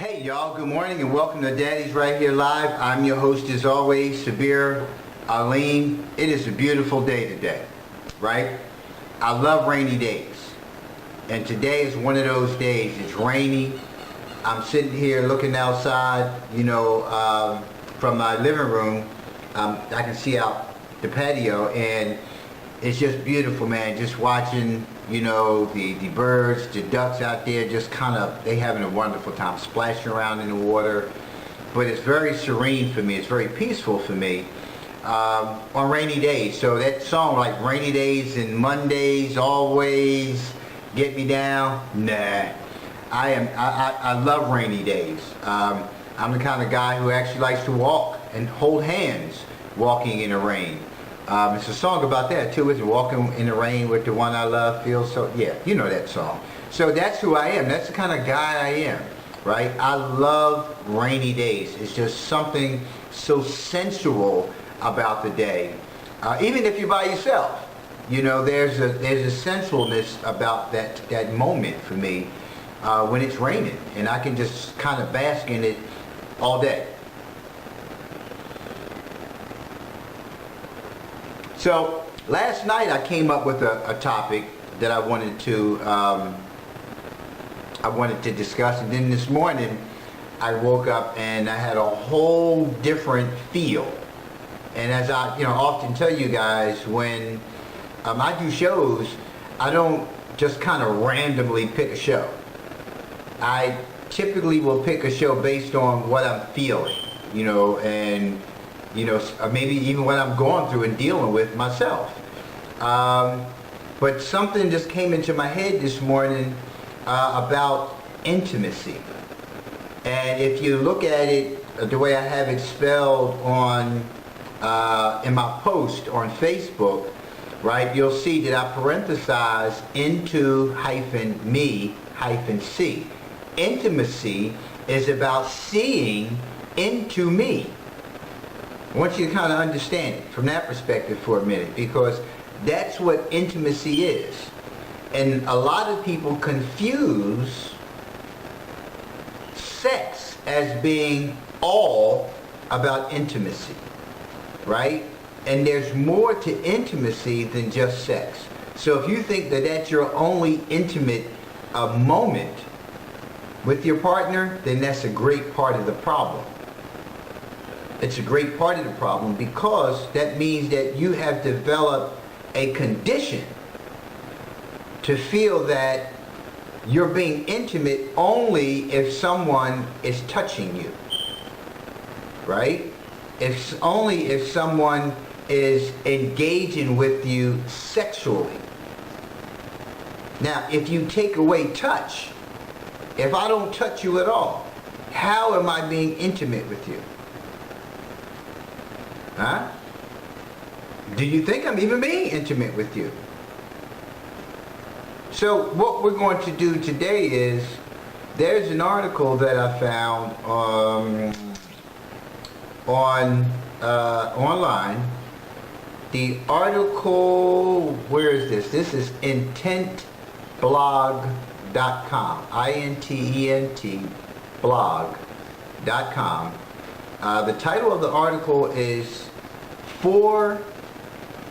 Hey y'all, good morning and welcome to Daddy's Right Here Live. I'm your host as always, Sabir Aleem. It is a beautiful day today, right? I love rainy days. And today is one of those days. It's rainy. I'm sitting here looking outside, from my living room. I can see out the patio and it's just beautiful, man. Just watching, the birds, the ducks out there, just they having a wonderful time splashing around in the water. But it's very serene for me. It's very peaceful for me on rainy days. So that song, like rainy days and Mondays always get me down. Nah, I love rainy days. I'm the kind of guy who actually likes to walk and hold hands walking in the rain. It's a song about that too, isn't it? Walking in the rain with the one I love feels so, yeah, you know that song. So that's who I am. That's the kind of guy I am, right? I love rainy days. It's just something so sensual about the day. Even if you're by yourself, there's a sensualness about that moment for me when it's raining, and I can just kind of bask in it all day. So last night I came up with a topic that I wanted to discuss, and then this morning I woke up and I had a whole different feel. And as I often tell you guys, when I do shows, I don't just kind of randomly pick a show. I typically will pick a show based on what I'm feeling, and maybe even what I'm going through and dealing with myself. But something just came into my head this morning about intimacy. And if you look at it the way I have it spelled on in my post on Facebook, right, you'll see that I parenthesize into-me-c. Intimacy is about seeing into me. I want you to kind of understand it from that perspective for a minute, because that's what intimacy is. And a lot of people confuse sex as being all about intimacy, right? And there's more to intimacy than just sex. So if you think that that's your only intimate moment with your partner, then that's a great part of the problem. It's a great part of the problem, because that means that you have developed a condition to feel that you're being intimate only if someone is touching you, right? It's only if someone is engaging with you sexually. Now, if you take away touch, if I don't touch you at all, how am I being intimate with you? Huh? Do you think I'm even being intimate with you? So what we're going to do today is, there's an article that I found online. The article, where is this? This is intentblog.com. I-N-T-E-N-T blog.com. The title of the article is 4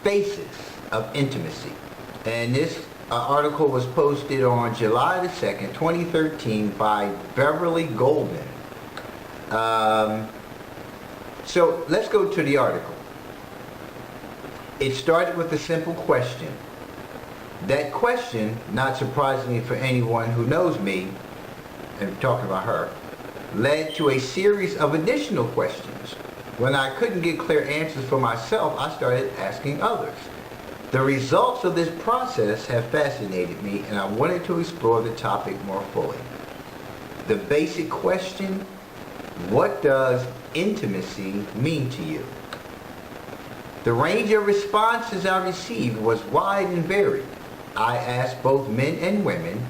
Faces of Intimacy. And this article was posted on July the 2nd, 2013 by Beverley Golden. So let's go to the article. It started with a simple question. That question, not surprisingly for anyone who knows me, and I'm talking about her, led to a series of additional questions. When I couldn't get clear answers for myself, I started asking others. The results of this process have fascinated me, and I wanted to explore the topic more fully. The basic question: what does intimacy mean to you? The range of responses I received was wide and varied. I asked both men and women,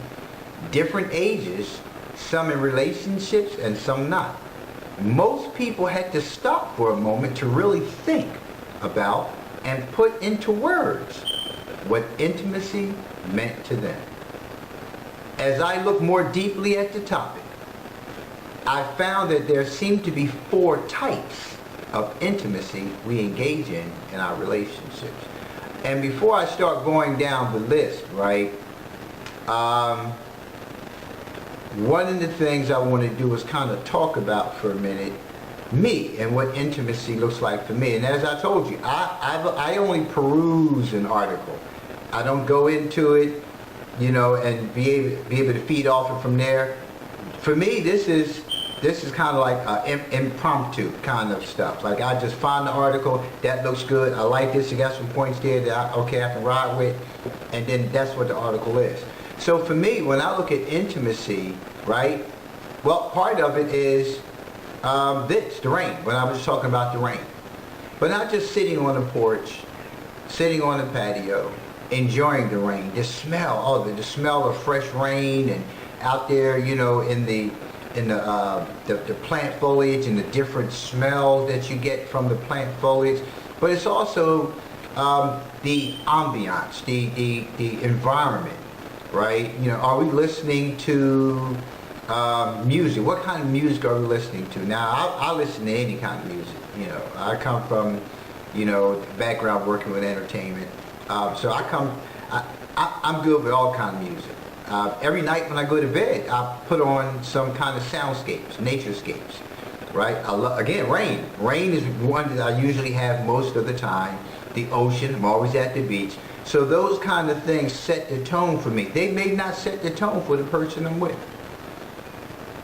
different ages, some in relationships and some not. Most people had to stop for a moment to really think about and put into words what intimacy meant to them. As I look more deeply at the topic, I found that there seem to be 4 types of intimacy we engage in our relationships. And before I start going down the list, right, one of the things I want to do is kind of talk about for a minute me and what intimacy looks like for me. And as I told you, I only peruse an article. I don't go into it, and be able to feed off it from there. For me, this is kind of like impromptu kind of stuff. Like, I just find the article, that looks good, I like this, you got some points there that I can ride with, and then that's what the article is. So for me, when I look at intimacy, right, well, part of it is the rain, when I was talking about the rain. But not just sitting on the porch, sitting on the patio, enjoying the rain, the smell, the smell of fresh rain, and out there, in the plant foliage and the different smells that you get from the plant foliage. But it's also the ambiance, the environment, right? Are we listening to music? What kind of music are we listening to? Now, I listen to any kind of music. I come from, background working with entertainment. So I'm good with all kinds of music. Every night when I go to bed, I put on some kind of soundscapes, naturescapes, right? Again, rain. Rain is one that I usually have most of the time. The ocean, I'm always at the beach. So those kind of things set the tone for me. They may not set the tone for the person I'm with.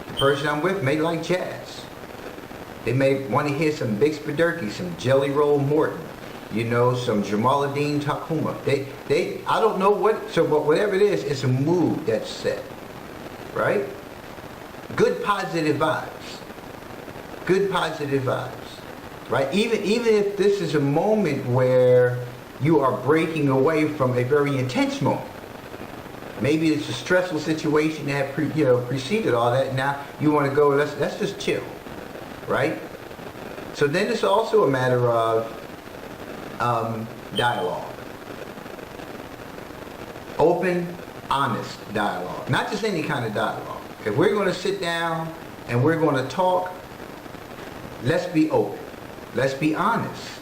The person I'm with may like jazz. They may want to hear some Bixby Durkee, some Jelly Roll Morton, some Jamaluddin Takuma. I don't know but whatever it is, it's a mood that's set, right? Good positive vibes. Good positive vibes, right? Even if this is a moment where you are breaking away from a very intense moment. Maybe it's a stressful situation that preceded all that. Now you want to go, let's just chill, right? So then it's also a matter of dialogue. Open, honest dialogue. Not just any kind of dialogue. If we're going to sit down and we're going to talk, let's be open. Let's be honest.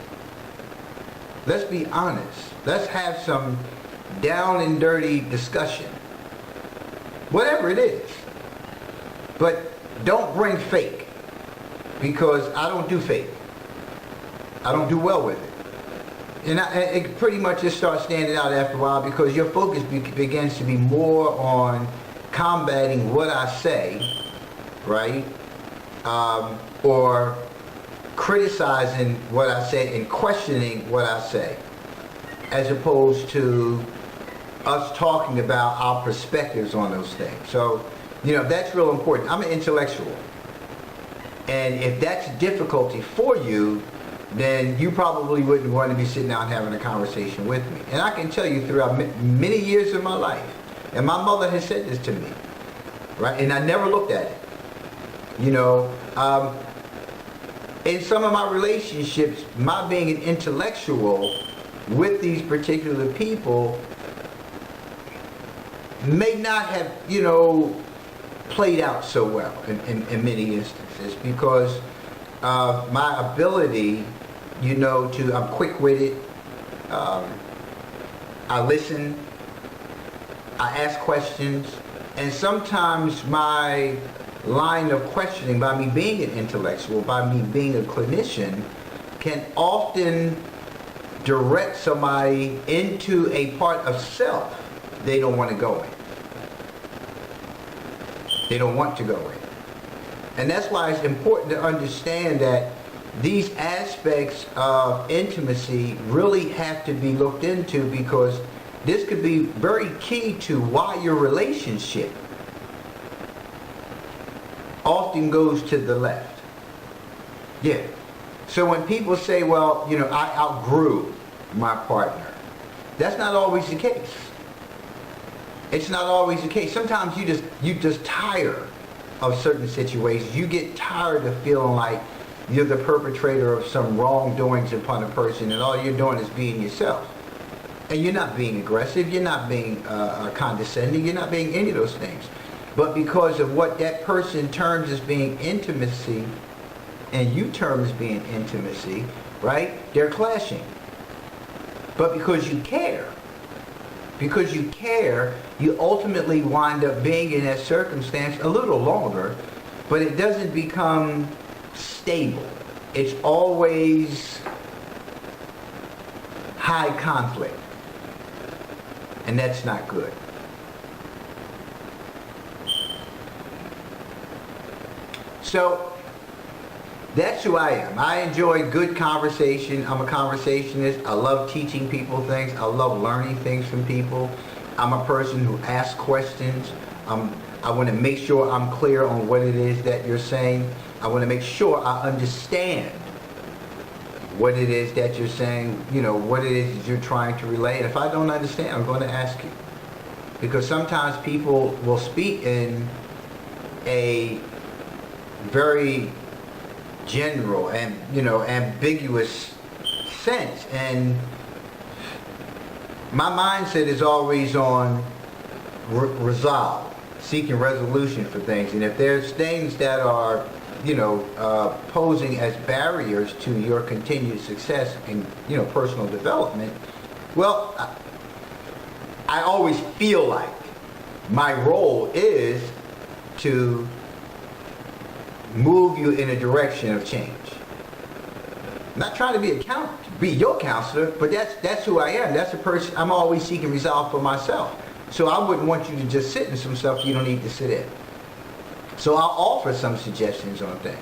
Let's be honest. Let's have some down and dirty discussion. Whatever it is. But don't bring fake. Because I don't do fake. I don't do well with it. And it pretty much just starts standing out after a while, because your focus begins to be more on combating what I say, right? Or criticizing what I say and questioning what I say, as opposed to us talking about our perspectives on those things. So, that's real important. I'm an intellectual. And if that's a difficulty for you, then you probably wouldn't want to be sitting down having a conversation with me. And I can tell you, throughout many years of my life, and my mother has said this to me, right? And I never looked at it. In some of my relationships, my being an intellectual with these particular people may not have, played out so well in many instances, because my ability, I'm quick-witted, I listen, I ask questions, and sometimes my line of questioning, by me being an intellectual, by me being a clinician, can often direct somebody into a part of self they don't want to go in. They don't want to go in. And that's why it's important to understand that these aspects of intimacy really have to be looked into, because this could be very key to why your relationship often goes to the left. Yeah. So when people say, well, I outgrew my partner, that's not always the case. It's not always the case. Sometimes you just tire of certain situations. You get tired of feeling like you're the perpetrator of some wrongdoings upon a person, and all you're doing is being yourself. And you're not being aggressive, you're not being condescending, you're not being any of those things. but because of what that person terms as being intimacy and you term as being intimacy, right? They're clashing. But because you care, you ultimately wind up being in that circumstance a little longer, but it doesn't become stable. It's always high conflict, and that's not good. So that's who I am. I enjoy good conversation. I'm a conversationist. I love teaching people things. I love learning things from people. I'm a person who asks questions. I want to make sure I'm clear on what it is that you're saying. I want to make sure I understand what it is that you're saying, you know, what it is that you're trying to relay. And if I don't understand, I'm going to ask you. Because sometimes people will speak in a very general and, you know, ambiguous sense. And my mindset is always on resolve, seeking resolution for things. And if there's things that are, you know, posing as barriers to your continued success in, you know, personal development, well, I always feel like my role is to move you in a direction of change. I'm not trying to be your counselor, but that's who I am. That's the person. I'm always seeking resolve for myself. So I wouldn't want you to just sit in some stuff you don't need to sit in. So I'll offer some suggestions on things.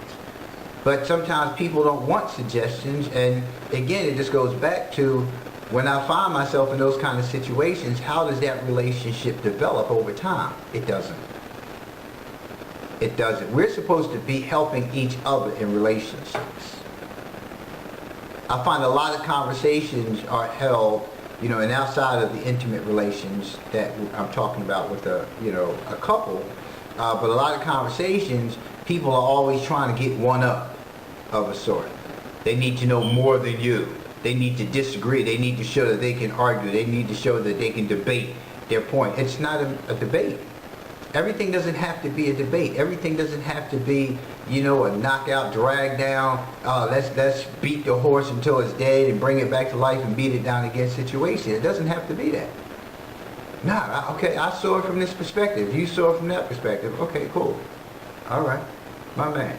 But sometimes people don't want suggestions, and again, it just goes back to when I find myself in those kind of situations, how does that relationship develop over time? It doesn't. It doesn't. We're supposed to be helping each other in relationships. I find a lot of conversations are held, you know, and outside of the intimate relations that I'm talking about with a couple, but a lot of conversations, people are always trying to get one up of a sort. They need to know more than you. They need to disagree. They need to show that they can argue. They need to show that they can debate their point. It's not a debate. Everything doesn't have to be a debate. Everything doesn't have to be, you know, a knockout, drag down, let's beat the horse until it's dead and bring it back to life and beat it down again situation. It doesn't have to be that. Nah, okay, I saw it from this perspective. You saw it from that perspective. Okay, cool. All right, my man.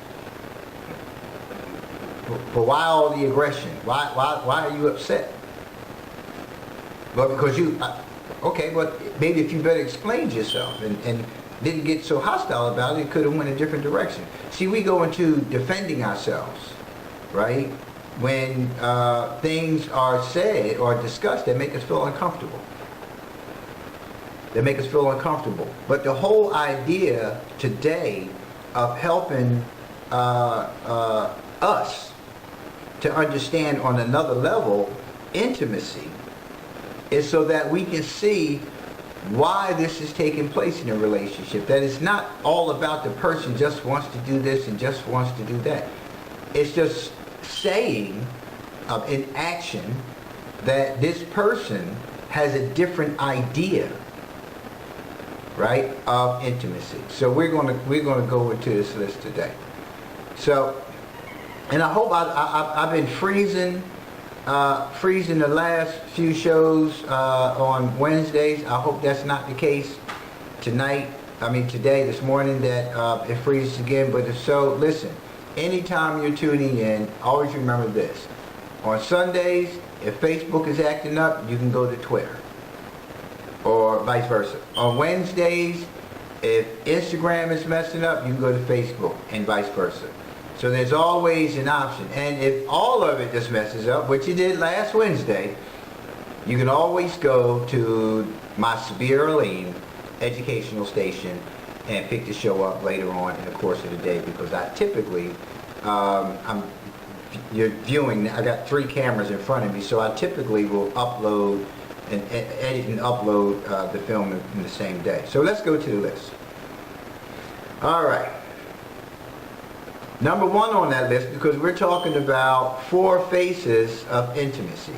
But why all the aggression? Why are you upset? Well, because you, okay, but maybe if you better explained yourself and didn't get so hostile about it, it could have went a different direction. See, we go into defending ourselves, right? When things are said or discussed that make us feel uncomfortable. But the whole idea today of helping us to understand on another level intimacy is so that we can see why this is taking place in a relationship. That it's not all about the person just wants to do this and just wants to do that. It's just saying in action that this person has a different idea, right, of intimacy. So we're going to go into this list today. So, and I hope I've been freezing the last few shows on Wednesdays. I hope that's not the case today, this morning, that it freezes again. But if so, listen, anytime you're tuning in, always remember this. On Sundays, if Facebook is acting up, you can go to Twitter, or vice versa. On Wednesdays, if Instagram is messing up, you can go to Facebook, and vice versa. So there's always an option. And if all of it just messes up, which it did last Wednesday, you can always go to my Beverley educational station and pick the show up later on in the course of the day, because I typically, you're viewing, I got 3 cameras in front of me, so I typically will upload and edit and upload the film in the same day. So let's go to the list. All right. Number 1 on that list, because we're talking about 4 faces of intimacy.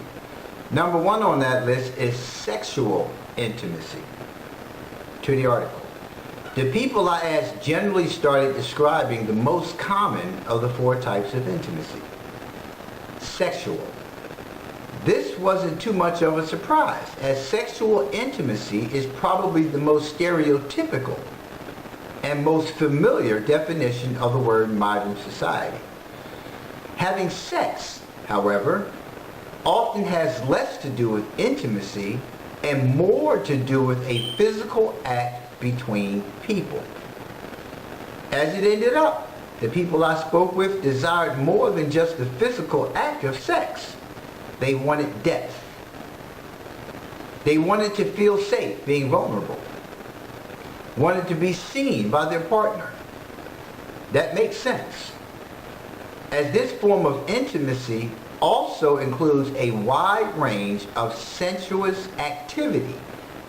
Number 1 on that list is sexual intimacy. To the article. The people I asked generally started describing the most common of the 4 types of intimacy. Sexual. This wasn't too much of a surprise, as sexual intimacy is probably the most stereotypical and most familiar definition of the word in modern society. Having sex, however, often has less to do with intimacy and more to do with a physical act between people. As it ended up, the people I spoke with desired more than just the physical act of sex. They wanted depth. They wanted to feel safe being vulnerable. Wanted to be seen by their partner. That makes sense, as this form of intimacy also includes a wide range of sensuous activity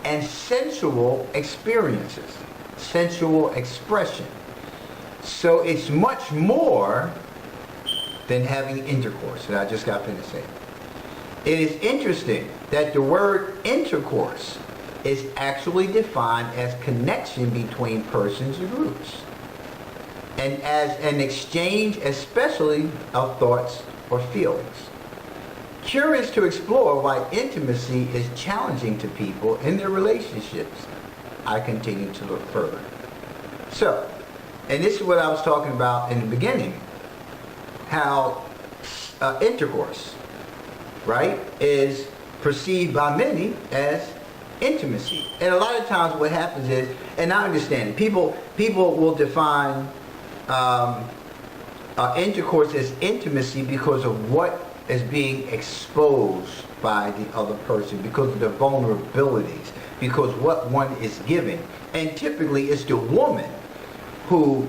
and sensual experiences, sensual expression. So it's much more than having intercourse, that I just got finished saying. It is interesting that the word intercourse is actually defined as connection between persons or groups, and as an exchange especially of thoughts or feelings. Curious to explore why intimacy is challenging to people in their relationships, I continue to look further. So, and this is what I was talking about in the beginning, how intercourse, right, is perceived by many as intimacy. And a lot of times what happens is, and I understand it, people will define intercourse as intimacy because of what is being exposed by the other person, because of the vulnerabilities, because what one is giving. And typically it's the woman who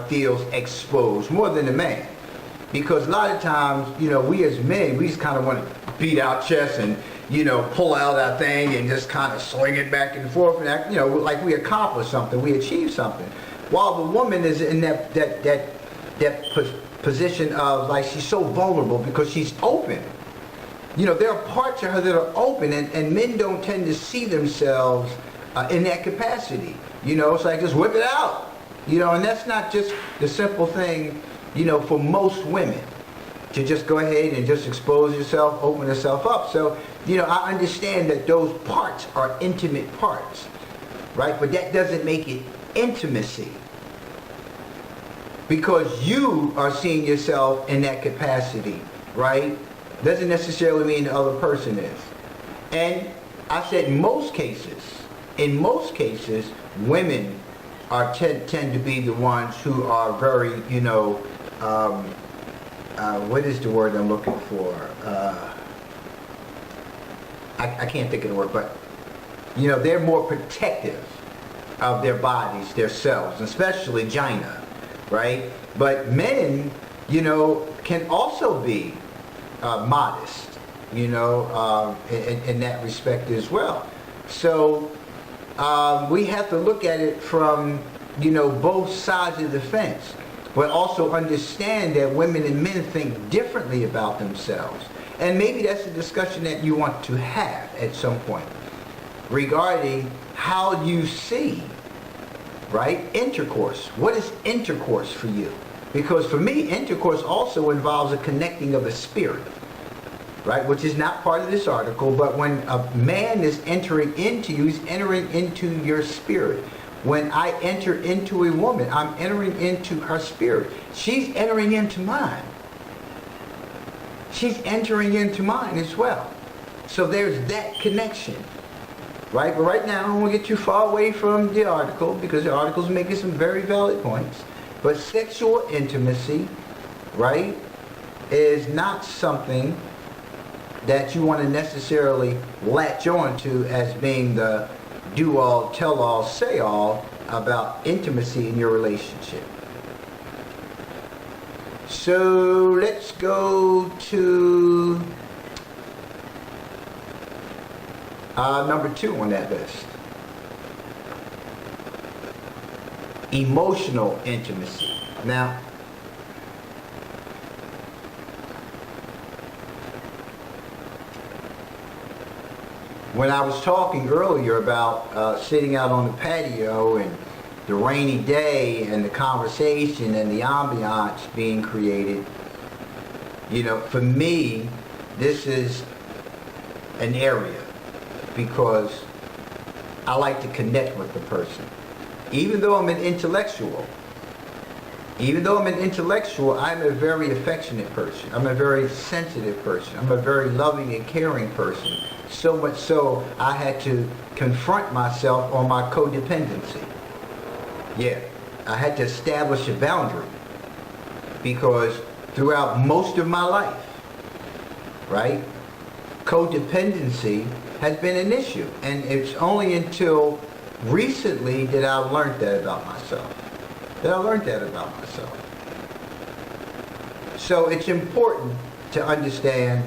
feels exposed more than the man. Because a lot of times, we as men, we just kind of want to beat our chest and, pull out that thing and just kind of swing it back and forth and act, like we accomplished something, we achieved something. While the woman is in that position of, like, she's so vulnerable because she's open. There are parts of her that are open, and men don't tend to see themselves in that capacity. It's like, just whip it out. And that's not just the simple thing, for most women, to just go ahead and just expose yourself, open yourself up. So, I understand that those parts are intimate parts, right? But that doesn't make it intimacy, because you are seeing yourself in that capacity, right? Doesn't necessarily mean the other person is. And I said in most cases, women tend to be the ones who are very, what is the word I'm looking for? I can't think of the word, but, they're more protective of their bodies, their selves, especially vagina, right? But men, can also be modest, in that respect as well. So we have to look at it from, both sides of the fence, but also understand that women and men think differently about themselves. And maybe that's a discussion that you want to have at some point regarding how you see, right, intercourse. What is intercourse for you? Because for me, intercourse also involves a connecting of the spirit, right, which is not part of this article, but when a man is entering into you, he's entering into your spirit. When I enter into a woman, I'm entering into her spirit. She's entering into mine. She's entering into mine as well. So there's that connection, right? But right now, I don't want to get too far away from the article, because the article's making some very valid points. But sexual intimacy, right, is not something that you want to necessarily latch on to as being the do-all, tell-all, say-all about intimacy in your relationship. So let's go to number 2 on that list. Emotional intimacy. Now, when I was talking earlier about sitting out on the patio and the rainy day and the conversation and the ambiance being created, you know, for me, this is an area because I like to connect with the person. Even though I'm an intellectual, I'm a very affectionate person. I'm a very sensitive person. I'm a very loving and caring person. So much so, I had to confront myself on my codependency. Yeah, I had to establish a boundary because throughout most of my life, right, codependency has been an issue. And it's only until recently that I learned that about myself. So it's important to understand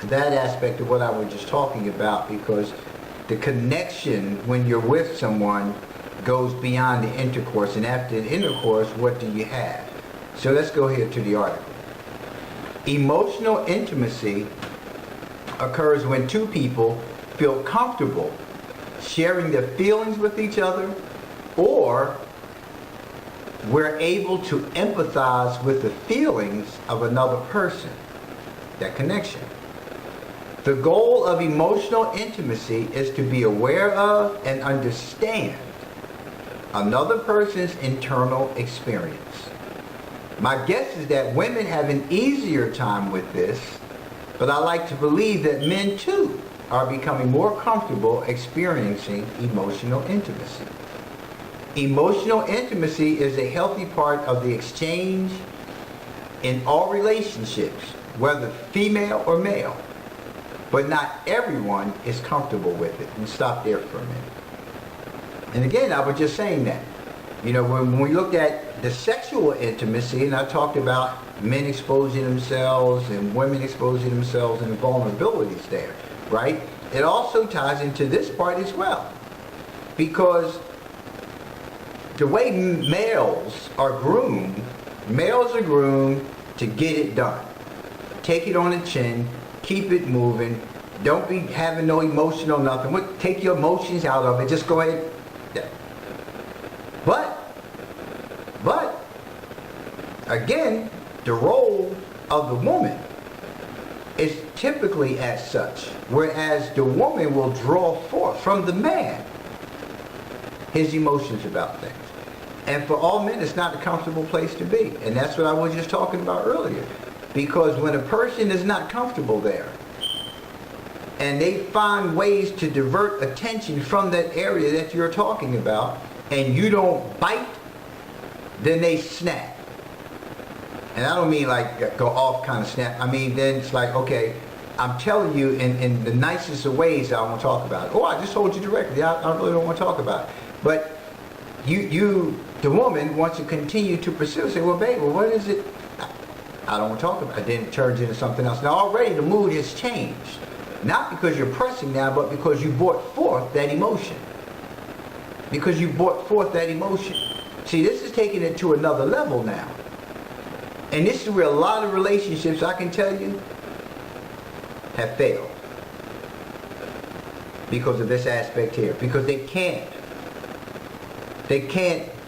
that aspect of what I was just talking about, because the connection when you're with someone goes beyond the intercourse, and after the intercourse, what do you have? So let's go here to the article. Emotional intimacy occurs when two people feel comfortable sharing their feelings with each other, or we're able to empathize with the feelings of another person. That connection. The goal of emotional intimacy is to be aware of and understand another person's internal experience. My guess is that women have an easier time with this, but I like to believe that men too are becoming more comfortable experiencing emotional intimacy. Emotional intimacy is a healthy part of the exchange in all relationships, whether female or male. But not everyone is comfortable with it. And stop there for a minute. And again, I was just saying that. You know, when we looked at the sexual intimacy, and I talked about men exposing themselves and women exposing themselves and the vulnerabilities there, right? It also ties into this part as well. Because the way males are groomed to get it done. Take it on the chin, keep it moving, don't be having no emotional nothing. Take your emotions out of it, just go ahead. Yeah. But, again, the role of the woman is typically as such, whereas the woman will draw forth from the man his emotions about things. And for all men, it's not a comfortable place to be. And that's what I was just talking about earlier. Because when a person is not comfortable there, and they find ways to divert attention from that area that you're talking about, and you don't bite, then they snap. And I don't mean like go off kind of snap. I mean, then it's like, okay, I'm telling you in the nicest of ways I won't talk about it. Oh, I just told you directly. I really don't want to talk about it. But the woman wants to continue to pursue. Say, well, babe, what is it? I don't want to talk about it. Then it turns into something else. Now already the mood has changed. Not because you're pressing now, but because you brought forth that emotion. See, this is taking it to another level now. And this is where a lot of relationships, I can tell you, have failed. Because of this aspect here. Because they can't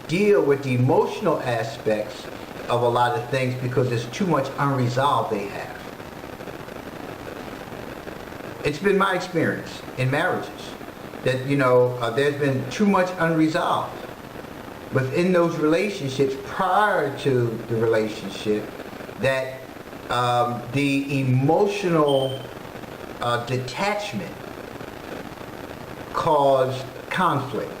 deal with the emotional aspects of a lot of things because there's too much unresolved they have. It's been my experience in marriages that, you know, there's been too much unresolved within those relationships prior to the relationship, that the emotional detachment caused conflict.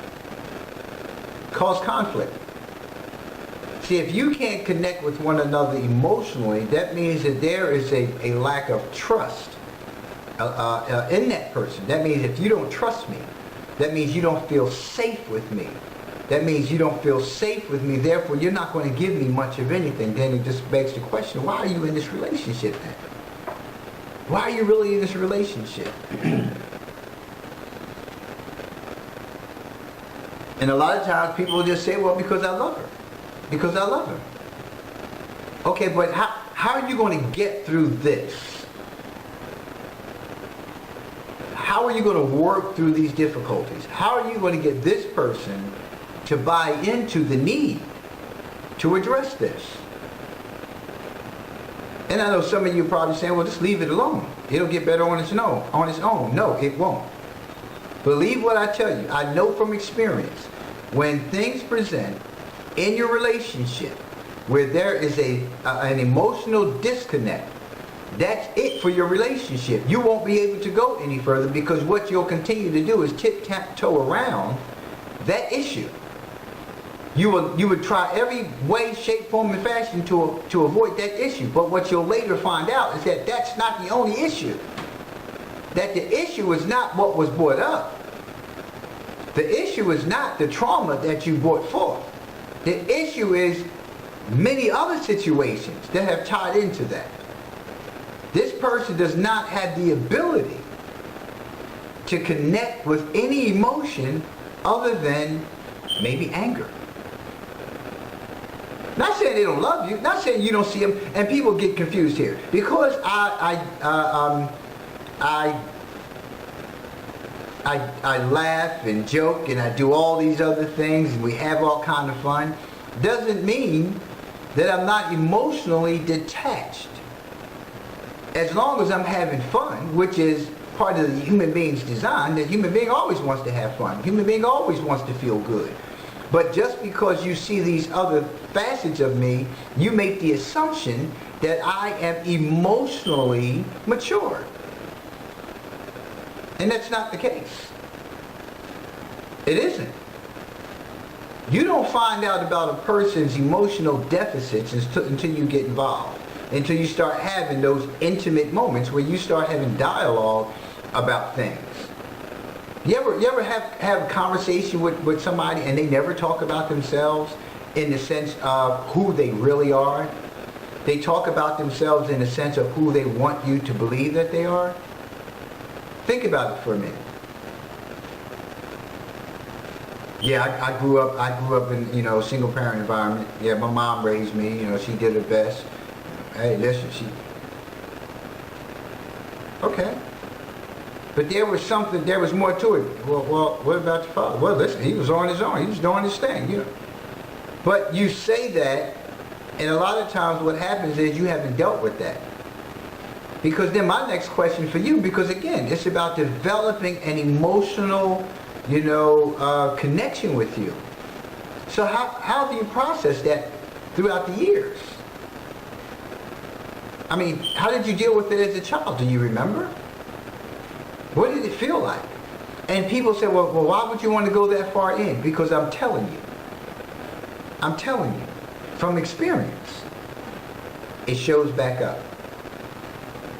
See, if you can't connect with one another emotionally, that means that there is a lack of trust in that person. That means if you don't trust me, that means you don't feel safe with me. Therefore you're not going to give me much of anything. Then it just begs the question, why are you in this relationship then? Why are you really in this relationship? And a lot of times people will just say, well, because I love her. Okay, but how are you going to get through this? How How are you going to work through these difficulties? How are you going to get this person to buy into the need to address this? And I know some of you are probably saying, well, just leave it alone. It'll get better on its own. No, it won't. Believe what I tell you. I know from experience, when things present in your relationship where there is an emotional disconnect, that's it for your relationship. You won't be able to go any further, because what you'll continue to do is tip-tap-toe around that issue. You would try every way, shape, form, and fashion to avoid that issue. But what you'll later find out is that that's not the only issue. That the issue is not what was brought up. The issue is not the trauma that you brought forth. The issue is many other situations that have tied into that. This person does not have the ability to connect with any emotion other than maybe anger. Not saying they don't love you, not saying you don't see them, and people get confused here. Because I laugh and joke and I do all these other things and we have all kind of fun, doesn't mean that I'm not emotionally detached. As long as I'm having fun, which is part of the human being's design, the human being always wants to have fun. The human being always wants to feel good. But just because you see these other facets of me, you make the assumption that I am emotionally mature. And that's not the case. It isn't. You don't find out about a person's emotional deficits until you get involved. Until you start having those intimate moments where you start having dialogue about things. You ever have a conversation with somebody and they never talk about themselves in the sense of who they really are? They talk about themselves in the sense of who they want you to believe that they are? Think about it for a minute. Yeah, I grew up in, single parent environment. Yeah, my mom raised me, she did her best. Hey, listen, okay. But there was more to it. Well, what about your father? Well, listen, he was on his own. He was doing his thing, But you say that, and a lot of times what happens is you haven't dealt with that. Because then my next question for you, because again, it's about developing an emotional, connection with you. So how do you process that throughout the years? I mean, how did you deal with it as a child? Do you remember? What did it feel like? And people say, well, why would you want to go that far in? Because I'm telling you from experience, it shows back up.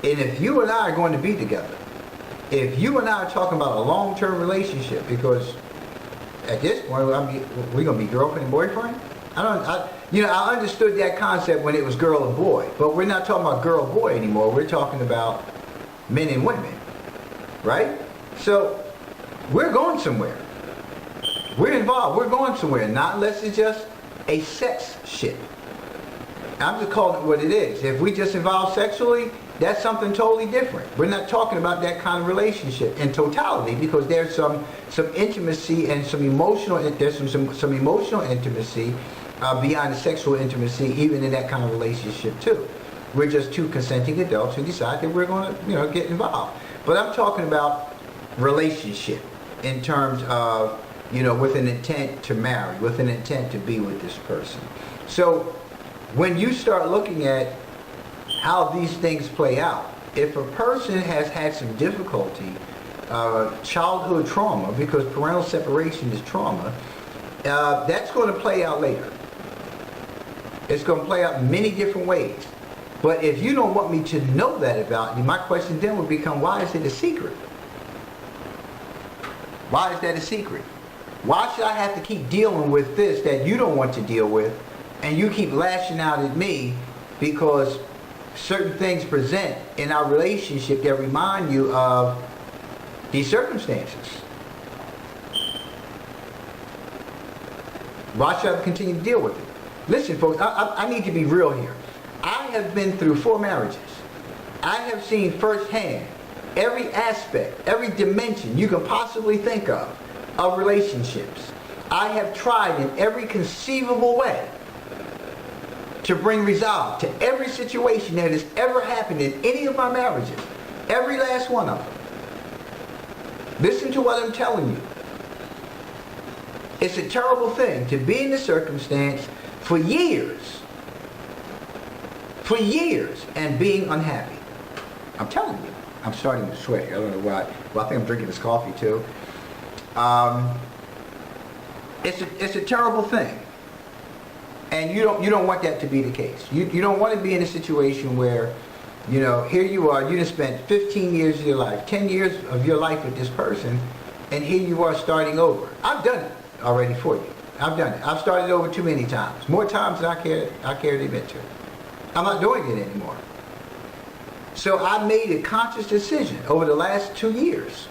And if you and I are going to be together, if you and I are talking about a long-term relationship, because at this point, we're going to be girlfriend and boyfriend? I understood that concept when it was girl and boy, but we're not talking about girl and boy anymore. We're talking about men and women, right? So we're going somewhere. We're involved. We're going somewhere, not unless it's just a sex ship. I'm just calling it what it is. If we just involve sexually, that's something totally different. We're not talking about that kind of relationship in totality, because there's some intimacy and some emotional intimacy beyond the sexual intimacy, even in that kind of relationship too. We're just two consenting adults who decide that we're going to get involved. But I'm talking about relationship in terms of with an intent to marry, with an intent to be with this person. So when you start looking at how these things play out, if a person has had some difficulty, childhood trauma, because parental separation is trauma, that's going to play out later. It's going to play out in many different ways. But if you don't want me to know that about you, my question then would become, why is it a secret? Why is that a secret? Why should I have to keep dealing with this that you don't want to deal with, and you keep lashing out at me because certain things present in our relationship that remind you of these circumstances? Why should I continue to deal with it? Listen, folks, I need to be real here. I have been through 4 marriages. I have seen firsthand every aspect, every dimension you can possibly think of relationships. I have tried in every conceivable way to bring resolve to every situation that has ever happened in any of my marriages. Every last one of them. Listen to what I'm telling you. It's a terrible thing to be in a circumstance for years, and being unhappy. I'm telling you. I'm starting to sweat. I don't know why. Well, I think I'm drinking this coffee too. It's a terrible thing. And you don't want that to be the case. You don't want to be in a situation where, here you are, you just spent 15 years of your life, 10 years of your life with this person, and here you are starting over. I've done it already for you. I've done it. I've started over too many times. More times than I care to admit to. I'm not doing it anymore. So I made a conscious decision over the last 2 years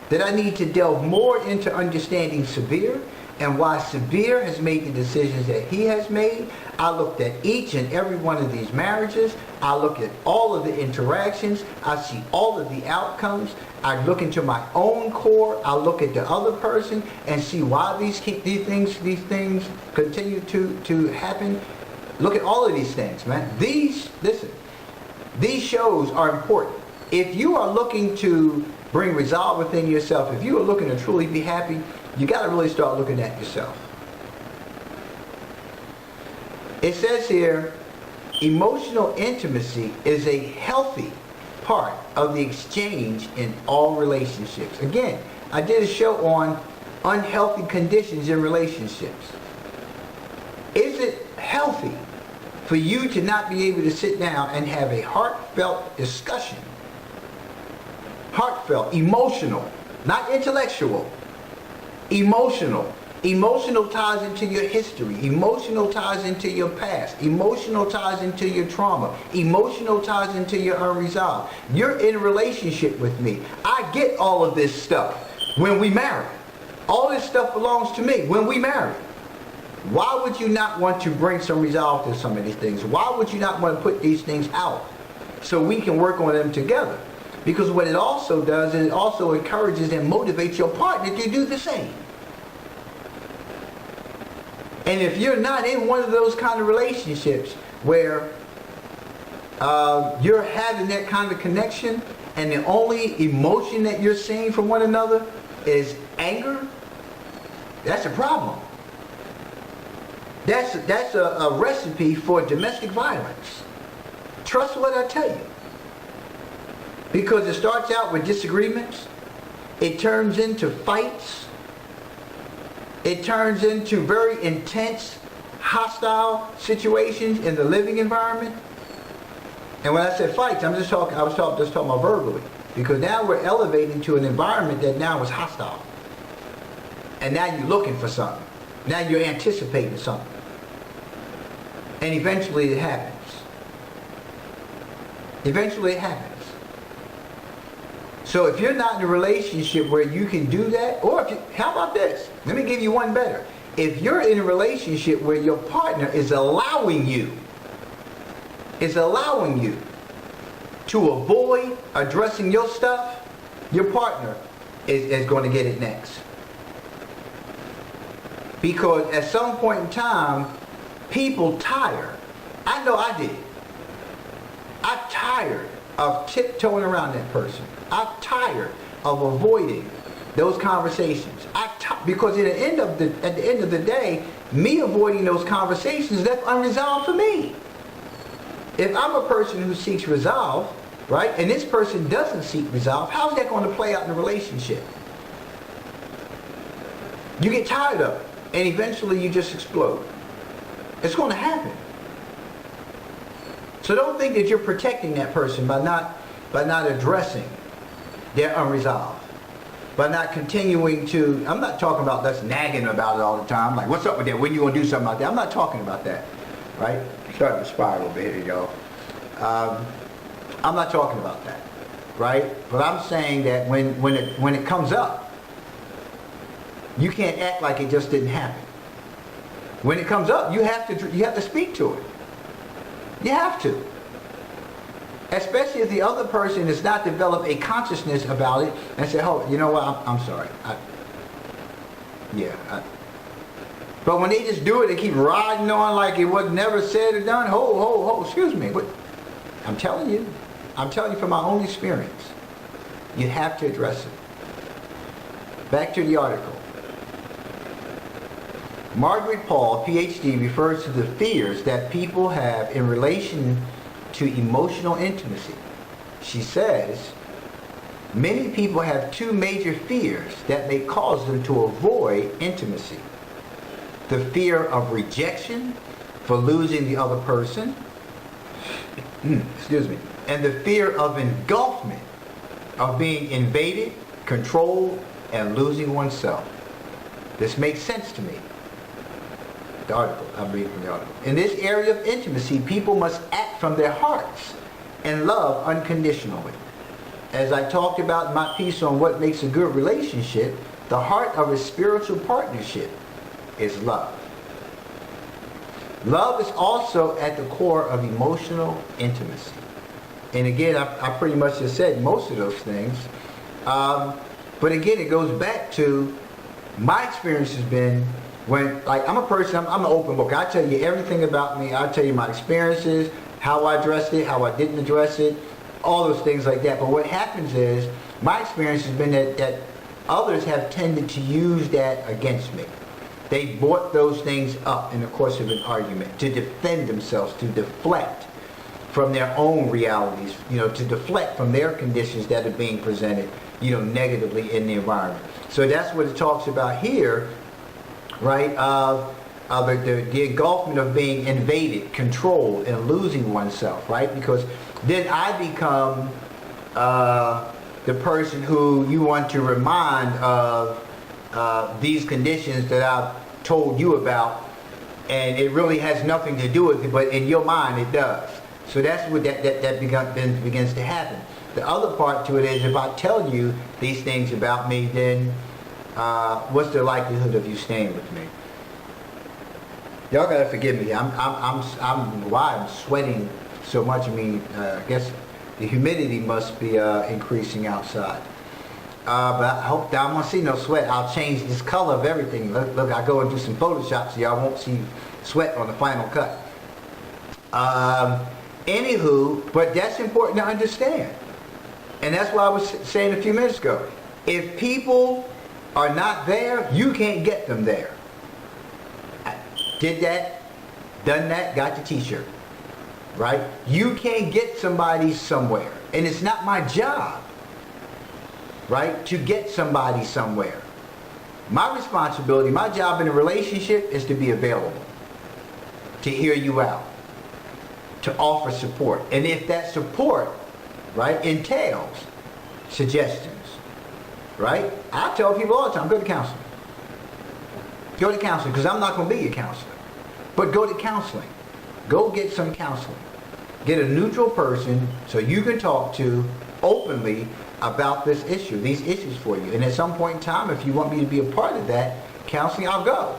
that I need to delve more into understanding Sabir and why Sabir has made the decisions that he has made. I looked at each and every one of these marriages. I look at all of the interactions. I see all of the outcomes. I look into my own core. I look at the other person and see why these things continue to happen. Look at all of these things, man. These shows are important. If you are looking to bring resolve within yourself, if you are looking to truly be happy, you got to really start looking at yourself. It says here, emotional intimacy is a healthy part of the exchange in all relationships. Again, I did a show on unhealthy conditions in relationships. Is it healthy for you to not be able to sit down and have a heartfelt discussion? Heartfelt, emotional, not intellectual. Emotional. Emotional ties into your history. Emotional ties into your past. Emotional ties into your trauma. Emotional ties into your unresolved. You're in a relationship with me. I get all of this stuff when we marry. All this stuff belongs to me when we marry. Why would you not want to bring some resolve to some of these things? Why would you not want to put these things out so we can work on them together? Because what it also does is it also encourages and motivates your partner to do the same. And if you're not in one of those kind of relationships where you're having that kind of connection and the only emotion that you're seeing from one another is anger, that's a problem. That's a recipe for domestic violence. Trust what I tell you. Because it starts out with disagreements. It turns into fights. It turns into very intense, hostile situations in the living environment. And when I said fights, I was just talking about verbally. Because now we're elevating to an environment that now is hostile. And now you're looking for something. Now you're anticipating something. And eventually it happens. Eventually it happens. So if you're not in a relationship where you can do that, or how about this? Let me give you one better. If you're in a relationship where your partner is allowing you to avoid addressing your stuff, your partner is going to get it next. Because at some point in time, people tire. I know I did. I'm tired of tiptoeing around that person. I'm tired of avoiding those conversations. Because at the end of the day, me avoiding those conversations, that's unresolved for me. If I'm a person who seeks resolve, right, and this person doesn't seek resolve, how's that going to play out in a relationship? You get tired of it, and eventually you just explode. It's going to happen. So don't think that you're protecting that person by not addressing their unresolved. By not continuing to, I'm not talking about us nagging about it all the time, like what's up with that, when you going to do something about that? I'm not talking about that, right? Starting to spiral a bit here, y'all. I'm not talking about that, right? But I'm saying that when it comes up, you can't act like it just didn't happen. When it comes up, you have to speak to it. You have to. Especially if the other person has not developed a consciousness about it and say, oh, you know what, I'm sorry. But when they just do it, they keep riding on like it was never said or done. Excuse me. But I'm telling you from my own experience, you have to address it. Back to the article. Margaret Paul, PhD, refers to the fears that people have in relation to emotional intimacy. She says, many people have two major fears that may cause them to avoid intimacy. The fear of rejection for losing the other person, excuse me, and the fear of engulfment, of being invaded, controlled, and losing oneself. This makes sense to me. The article, I'm reading from the article. In this area of intimacy, people must act from their hearts and love unconditionally. As I talked about in my piece on what makes a good relationship, the heart of a spiritual partnership is love. Love is also at the core of emotional intimacy. And again, I pretty much just said most of those things. But again, it goes back to my experience has been when, like, I'm a person, I'm an open book. I tell you everything about me. I tell you my experiences, how I addressed it, how I didn't address it, all those things like that. But what happens is, my experience has been that others have tended to use that against me. They brought those things up in the course of an argument to defend themselves, to deflect from their own realities, to deflect from their conditions that are being presented, negatively in the environment. So that's what it talks about here, right? The engulfment of being invaded, controlled, and losing oneself, right? Because then I become the person who you want to remind of these conditions that I've told you about, and it really has nothing to do with it, but in your mind it does. So that's what that begins to happen. The other part to it is, if I tell you these things about me, then what's the likelihood of you staying with me? Y'all gotta forgive me. Why I'm sweating so much. I mean, I guess the humidity must be increasing outside. But I hope that I won't see no sweat. I'll change this color of everything. Look, I go and do some Photoshop so y'all won't see sweat on the final cut. Anywho, but that's important to understand. And that's what I was saying a few minutes ago. If people are not there, you can't get them there. I did that, done that, got the t-shirt. Right? You can't get somebody somewhere. And it's not my job, right, to get somebody somewhere. My responsibility, my job in a relationship is to be available, to hear you out, to offer support. And if that support, right, entails suggestions, right? I tell people all the time, go to counseling. Go to counseling, because I'm not going to be a counselor. But go to counseling. Go get some counseling. Get a neutral person so you can talk to openly about this issue, these issues for you. And at some point in time, if you want me to be a part of that counseling, I'll go.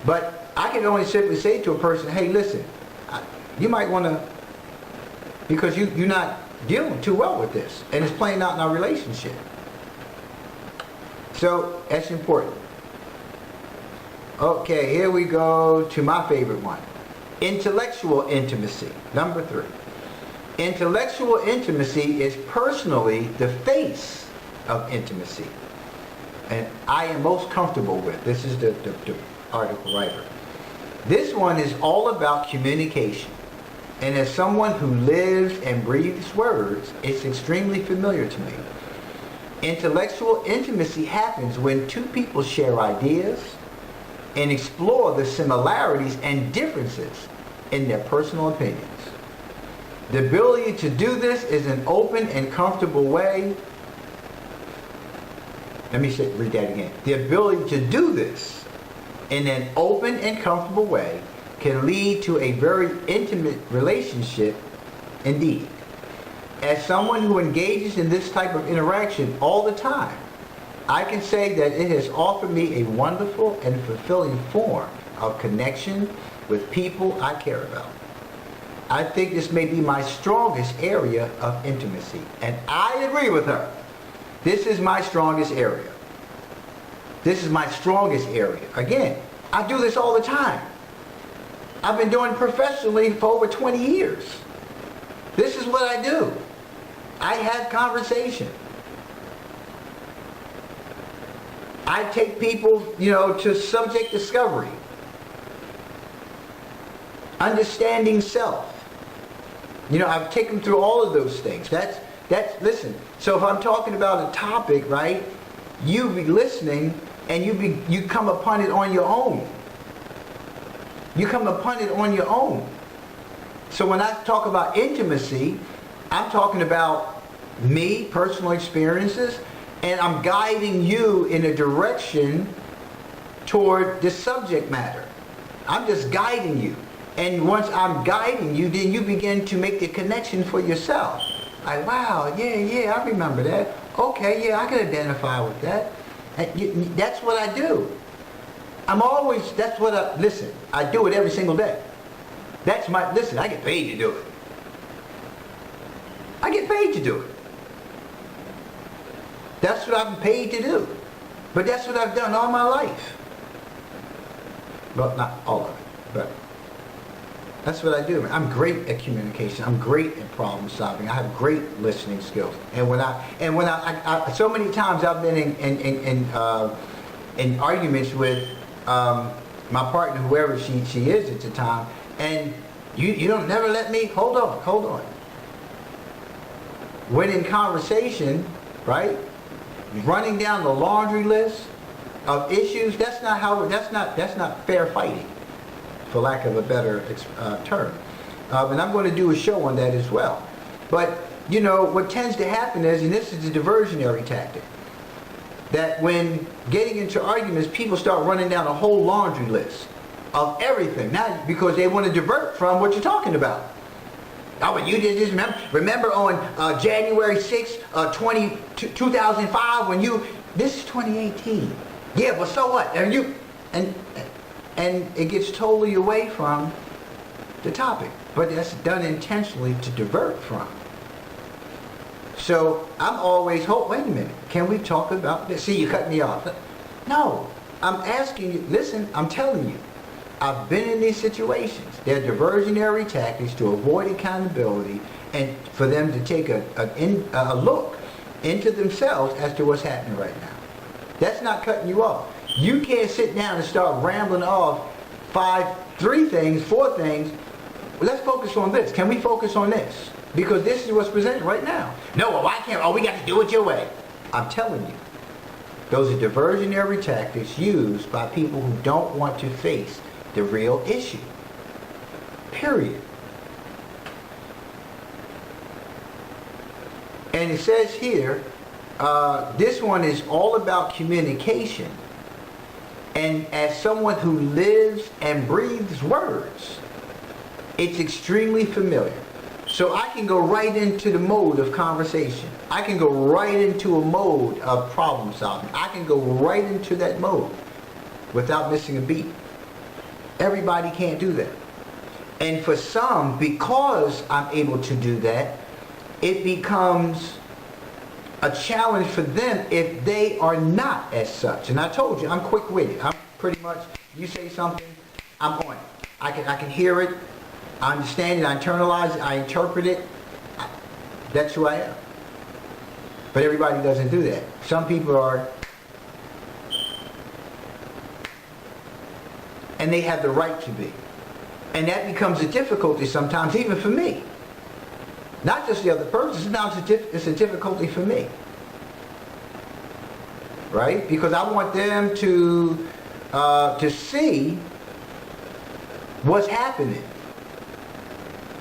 But I can only simply say to a person, hey, listen, you might want to, because you're not dealing too well with this, and it's playing out in our relationship. So that's important. Okay, here we go to my favorite one. Intellectual intimacy, number 3. Intellectual intimacy is personally the face of intimacy, and I am most comfortable with. This is the article writer. This one is all about communication, and as someone who lives and breathes words, it's extremely familiar to me. Intellectual intimacy happens when two people share ideas and explore the similarities and differeces in their personal opinions. The ability to do this is an open and comfortable way. Let me read that again. The ability to do this in an open and comfortable way can lead to a very intimate relationship indeed. As someone who engages in this type of interaction all the time, I can say that it has offered me a wonderful and fulfilling form of connection with people I care about. I think this may be my strongest area of intimacy. And I agree with her. This is my strongest area. This is my strongest area. Again, I do this all the time. I've been doing it professionally for over 20 years. This is what I do. I have conversation. I take people, to subject discovery. Understanding self. I've taken them through all of those things. Listen, so if I'm talking about a topic, right, you be listening and you come upon it on your own. You come upon it on your own. So when I talk about intimacy, I'm talking about me, personal experiences, and I'm guiding you in a direction toward the subject matter. I'm just guiding you. And once I'm guiding you, then you begin to make the connection for yourself. Like, wow, yeah, I remember that. Okay, yeah, I can identify with that. And that's what I do. Listen, I do it every single day. Listen, I get paid to do it. I get paid to do it. That's what I'm paid to do. But that's what I've done all my life. Well, not all of it, but that's what I do. I'm great at communication. I'm great at problem solving. I have great listening skills. And when I so many times I've been in arguments with my partner, whoever she is at the time, and you don't never let me hold on. When in conversation, right, running down the laundry list of issues, that's not fair fighting, for lack of a better term. And I'm going to do a show on that as well. But what tends to happen is, and this is a diversionary tactic, that when getting into arguments, people start running down a whole laundry list of everything, not because they want to divert from what you're talking about. Oh, but you did this. Remember on January 6, 2005, when this is 2018. Yeah, but so what? And it gets totally away from the topic, but that's done intentionally to divert from. So I'm always, wait a minute, can we talk about this? See, you cut me off. No, I'm asking you, listen, I'm telling you, I've been in these situations. They're diversionary tactics to avoid accountability and for them to take a look into themselves as to what's happening right now. That's not cutting you off. You can't sit down and start rambling off 4 things. Well, let's focus on this. Can we focus on this? Because this is what's presented right now. No, well, why can't? Oh, we got to do it your way. I'm telling you. Those are diversionary tactics used by people who don't want to face the real issue. Period. And it says here, this one is all about communication. And as someone who lives and breathes words, it's extremely familiar. So I can go right into the mode of conversation. I can go right into a mode of problem solving. I can go right into that mode without missing a beat. Everybody can't do that. And for some, because I'm able to do that, it becomes a challenge for them if they are not as such. And I told you, I'm quick-witted. I'm pretty much, you say something, I'm on it. I can hear it, I understand it, I internalize it, I interpret it. That's who I am. But everybody doesn't do that. Some people are, and they have the right to be. And that becomes a difficulty sometimes, even for me. Not just the other person, sometimes it's a difficulty for me. Right? Because I want them to see what's happening.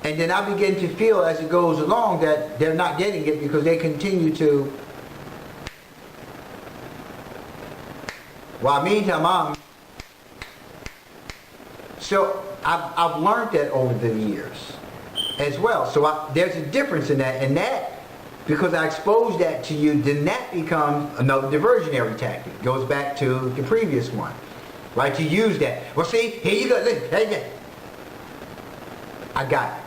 And then I begin to feel as it goes along that they're not getting it because they continue to, while meantime I'm. So I've learned that over the years as well. So there's a difference in that. And that, because I exposed that to you, then that becomes another diversionary tactic. It goes back to the previous one. Right? To use that. Well, see, here you go. Look, I got it.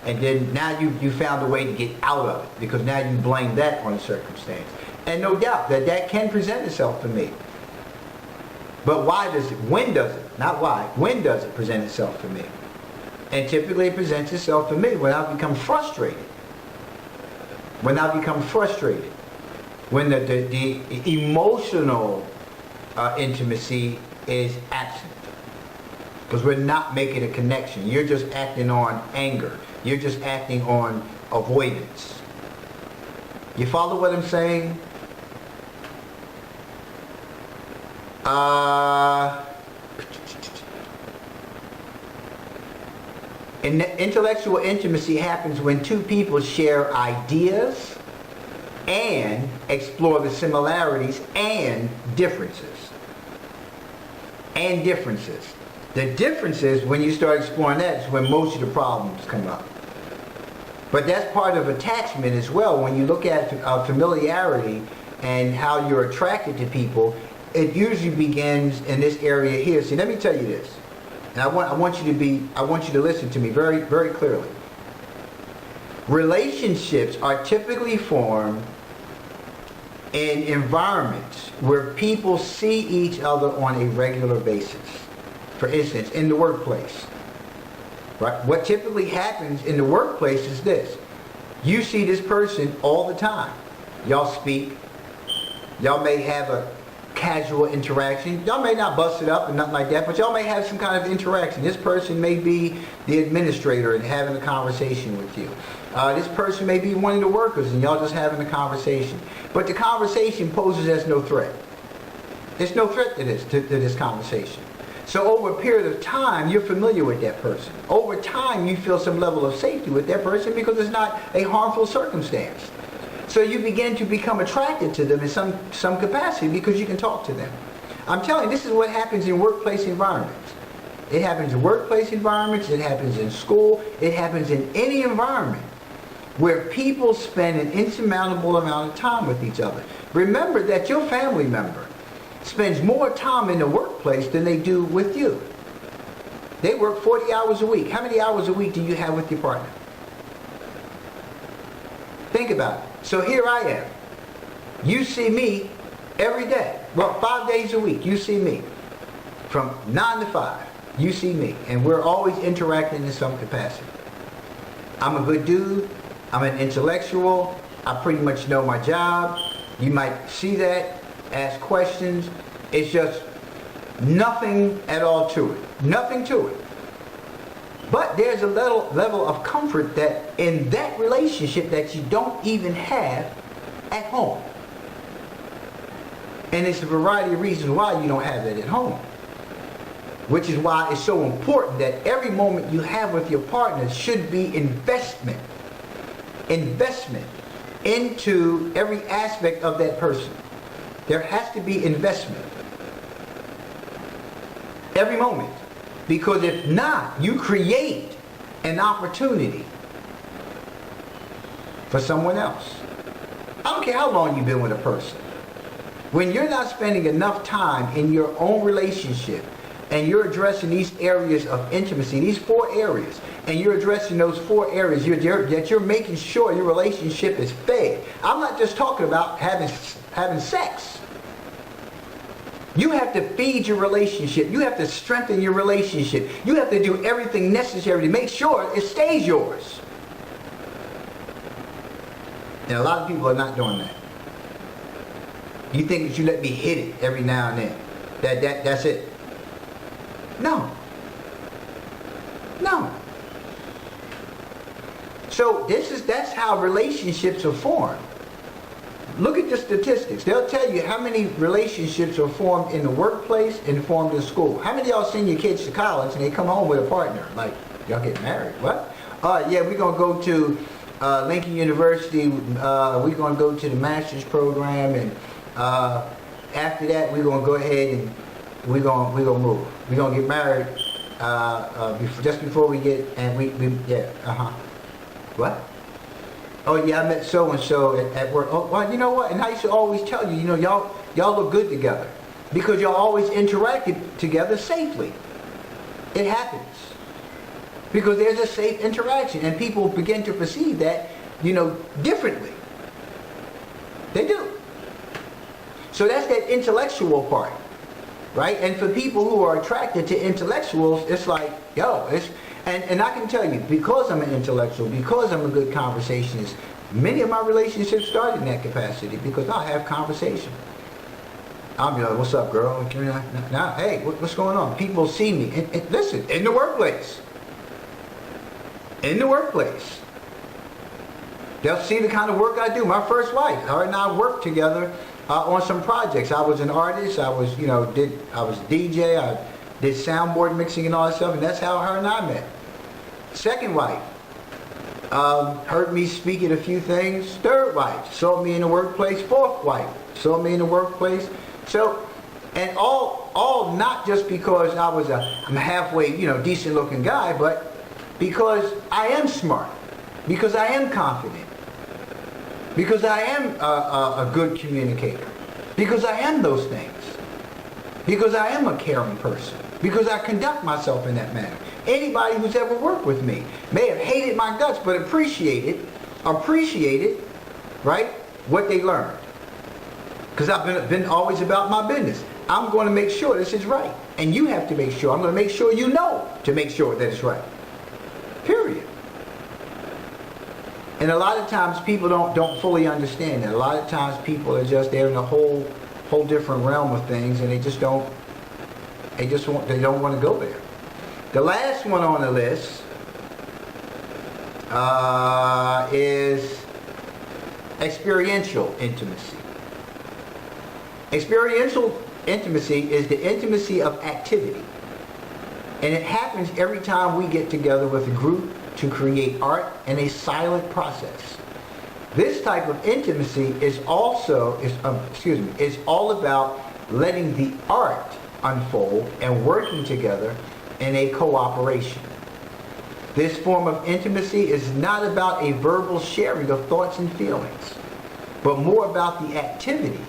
And then now you found a way to get out of it, because now you blame that on the circumstance. And no doubt that can present itself to me. But when does it, not why, when does it present itself to me? And typically it presents itself to me when I become frustrated. When I become frustrated. When the emotional intimacy is absent. Because we're not making a connection. You're just acting on anger. You're just acting on avoidance. You follow what I'm saying? And intellectual intimacy happens when two people share ideas and explore the similarities and differences. And differences. The differences, when you start exploring that, is when most of the problems come up. But that's part of attachment as well. When you look at familiarity and how you're attracted to people, it usually begins in this area here. See, let me tell you this. And I want you to listen to me very, very clearly. Relationships are typically formed in environments where people see each other on a regular basis. For instance, in the workplace. Right? What typically happens in the workplace is this. You see this person all the time. Y'all speak. Y'all may have a casual interaction. Y'all may not bust it up and nothing like that, but y'all may have some kind of interaction. This person may be the administrator and having a conversation with you. This person may be one of the workers and y'all just having a conversation. But the conversation poses as no threat. There's no threat to this conversation. So over a period of time, you're familiar with that person. Over time, you feel some level of safety with that person because it's not a harmful circumstance. So you begin to become attracted to them in some capacity because you can talk to them. I'm telling you, this is what happens in workplace environments. It happens in workplace environments, it happens in school, it happens in any environment where people spend an insurmountable amount of time with each other. Remember that your family member spends more time in the workplace than they do with you. They work 40 hours a week. How many hours a week do you have with your partner? Think about it. So here I am. You see me every day. Well, 5 days a week, you see me. From 9 to 5, you see me. And we're always interacting in some capacity. I'm a good dude. I'm an intellectual. I pretty much know my job. You might see that, ask questions. It's just nothing at all to it. Nothing to it. But there's a level of comfort that in that relationship that you don't even have at home. And it's a variety of reasons why you don't have that at home. Which is why it's so important that every moment you have with your partner should be investment. Investment into every aspect of that person. There has to be investment. Every moment. Because if not, you create an opportunity for someone else. I don't care how long you've been with a person. When you're not spending enough time in your own relationship and you're addressing these areas of intimacy, these 4 areas, and you're addressing those 4 areas, that you're making sure your relationship is fed. I'm not just talking about having sex. You have to feed your relationship. You have to strengthen your relationship. You have to do everything necessary to make sure it stays yours. And a lot of people are not doing that. You think that you let me hit it every now and then. That's it. No. No. So that's how relationships are formed. Look at the statistics. They'll tell you how many relationships are formed in the workplace and formed in school. How many of y'all send your kids to college and they come home with a partner? Like, y'all get married. What? Yeah, we're going to go to Lincoln University. We're going to go to the master's program. And after that, we're going to go ahead and we're going to move. We're going to get married just before we get, and What? Oh yeah, I met so-and-so at work. Oh, well, you know what? And I used to always tell you, y'all look good together. Because y'all always interacted together safely. It happens. Because there's a safe interaction, and people begin to perceive that, differently. They do. So that's that intellectual part, right? And for people who are attracted to intellectuals, it's like, and I can tell you, because I'm an intellectual, because I'm a good conversationist, many of my relationships start in that capacity because I have conversation. I'll be like, what's up, girl? Now, hey, what's going on? People see me. And listen, in the workplace. In the workplace. They'll see the kind of work I do. My first wife, her and I worked together on some projects. I was an artist. I was, I was a DJ. I did soundboard mixing and all that stuff. And that's how her and I met. Second wife, heard me speak at a few things. Third wife, saw me in the workplace. Fourth wife, saw me in the workplace. So, and all not just because I'm a halfway, decent looking guy, but because I am smart, because I am confident, because I am a good communicator, because I am those things, because I am a caring person, because I conduct myself in that manner. Anybody who's ever worked with me may have hated my guts, but appreciated, right, what they learned. Because I've been always about my business. I'm going to make sure this is right. And you have to make sure. I'm going to make sure you know to make sure that it's right. Period. And a lot of times people don't fully understand that. A lot of times people are just, they're in a whole different realm of things, and they don't want to go there. The last one on the list is experiential intimacy. Experiential intimacy is the intimacy of activity. And it happens every time we get together with a group to create art in a silent process. This type of intimacy is all about letting the art unfold and working together in a cooperation. This form of intimacy is not about a verbal sharing of thoughts and feelings, but more about the activity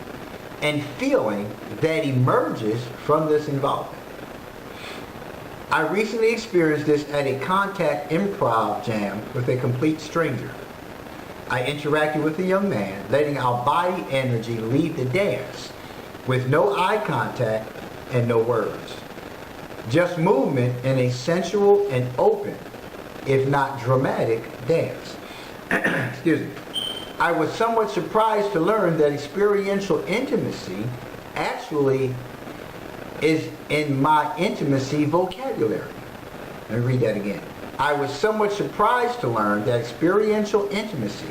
and feeling that emerges from this involvement. I recently experienced this at a contact improv jam with a complete stranger. I interacted with a young man, letting our body energy lead the dance, with no eye contact and no words. Just movement in a sensual and open, if not dramatic, dance. Excuse me. I was somewhat surprised to learn that experiential intimacy actually is in my intimacy vocabulary. Let me read that again. I was somewhat surprised to learn that experiential intimacy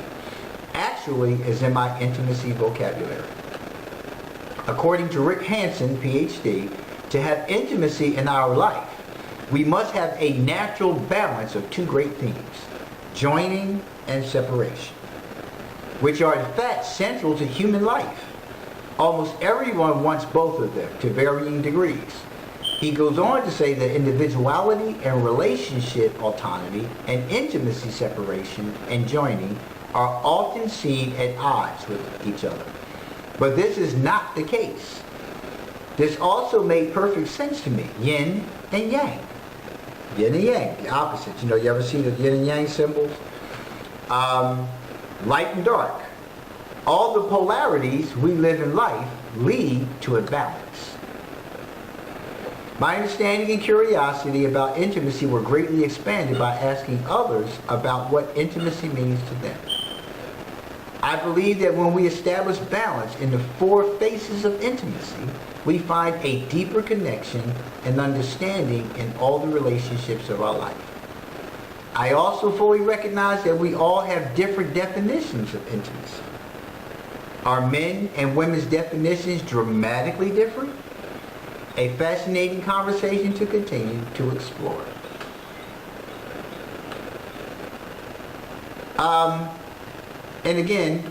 actually is in my intimacy vocabulary. According to Rick Hansen, PhD, to have intimacy in our life, we must have a natural balance of two great themes, joining and separation, which are in fact central to human life. Almost everyone wants both of them to varying degrees. He goes on to say that individuality and relationship autonomy and intimacy separation and joining are often seen at odds with each other. But this is not the case. This also made perfect sense to me. Yin and yang. Yin and yang, the opposites. You ever see the yin and yang symbols? Light and dark. All the polarities we live in life lead to a balance. My understanding and curiosity about intimacy were greatly expanded by asking others about what intimacy means to them. I believe that when we establish balance in the four phases of intimacy, we find a deeper connection and understanding in all the relationships of our life. I also fully recognize that we all have different definitions of intimacy. Are men and women's definitions dramatically different? A fascinating conversation to continue to explore. And again,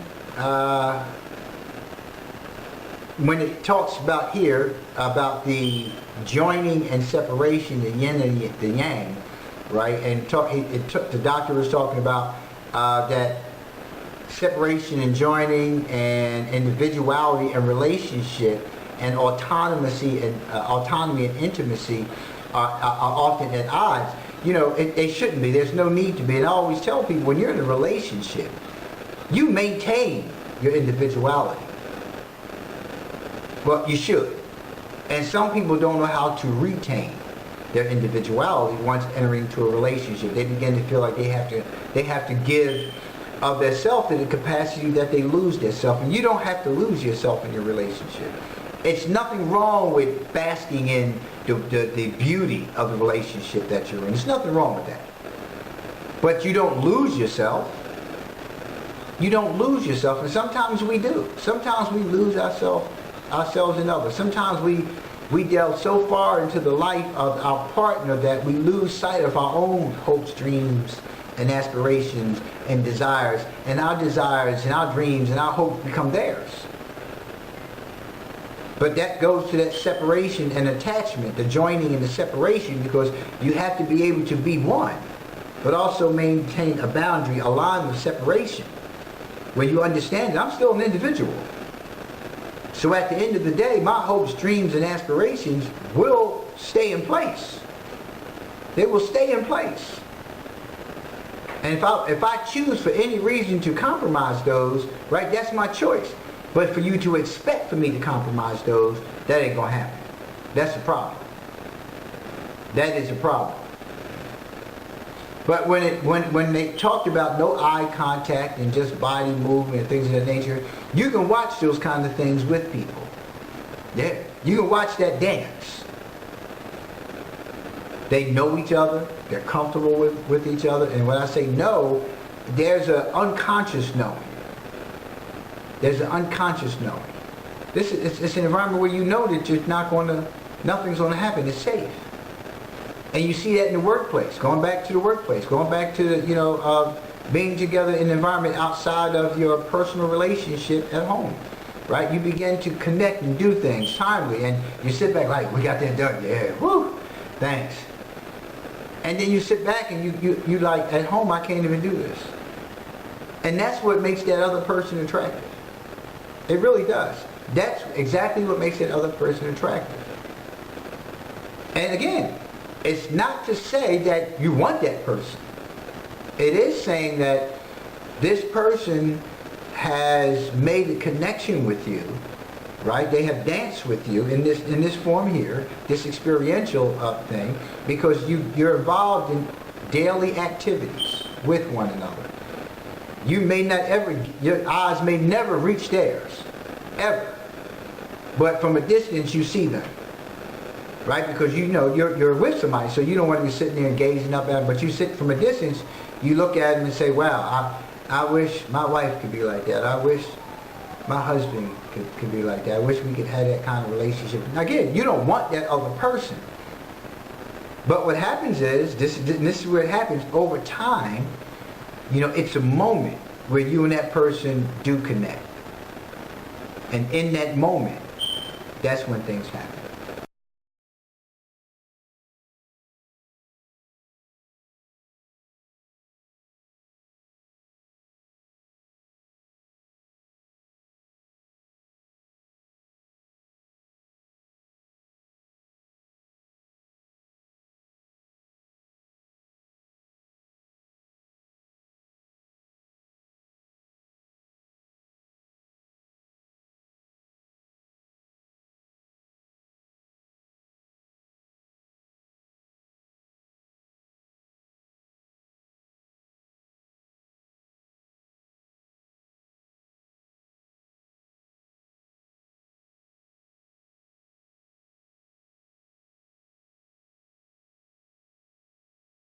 when it talks about here, about the joining and separation, the yin and the yang, right? And the doctor was talking about that separation and joining and individuality and relationship and autonomy and intimacy are often at odds. it shouldn't be. There's no need to be. And I always tell people, when you're in a relationship, you maintain your individuality. Well, you should. And some people don't know how to retain their individuality once entering into a relationship. They begin to feel like they have to give of their self to the capacity that they lose their self. And you don't have to lose yourself in your relationship. It's nothing wrong with basking in the beauty of the relationship that you're in. There's nothing wrong with that. But you don't lose yourself. You don't lose yourself, and sometimes we do. Sometimes we lose ourselves in others. Sometimes we delve so far into the life of our partner that we lose sight of our own hopes, dreams, and aspirations and desires and our dreams and our hopes become theirs. But that goes to that separation and attachment, the joining and the separation, because you have to be able to be one, but also maintain a boundary, a line of separation, where you understand that I'm still an individual. So at the end of the day, my hopes, dreams, and aspirations will stay in place. They will stay in place. And if I choose for any reason to compromise those, right, that's my choice. But for you to expect for me to compromise those, that ain't gonna happen. That's the problem. That is a problem. But when they talked about no eye contact and just body movement and things of that nature, you can watch those kind of things with people. Yeah, you can watch that dance. They know each other. They're comfortable with each other. And when I say know, there's an unconscious knowing. There's an unconscious knowing. It's an environment where you know that nothing's going to happen. It's safe. And you see that in the workplace. Going back to the workplace. Going back to being together in an environment outside of your personal relationship at home. Right? You begin to connect and do things timely, and you sit back like, we got that done. Yeah, woo, thanks. And then you sit back and you like, at home I can't even do this. And that's what makes that other person attractive. It really does. That's exactly what makes that other person attractive. And again, it's not to say that you want that person. It is saying that this person has made a connection with you, right? They have danced with you in this form here, this experiential thing, because you're involved in daily activities with one another. You may not your eyes may never reach theirs, ever. But from a distance you see them, right? Because you're with somebody, so you don't want to be sitting there and gazing up at them, but you sit from a distance, you look at them and say, wow, I wish my wife could be like that. I wish my husband could be like that. I wish we could have that kind of relationship. Now again, you don't want that other person. But what happens is, this is where it happens over time, it's a moment where you and that person do connect. And in that moment, that's when things happen.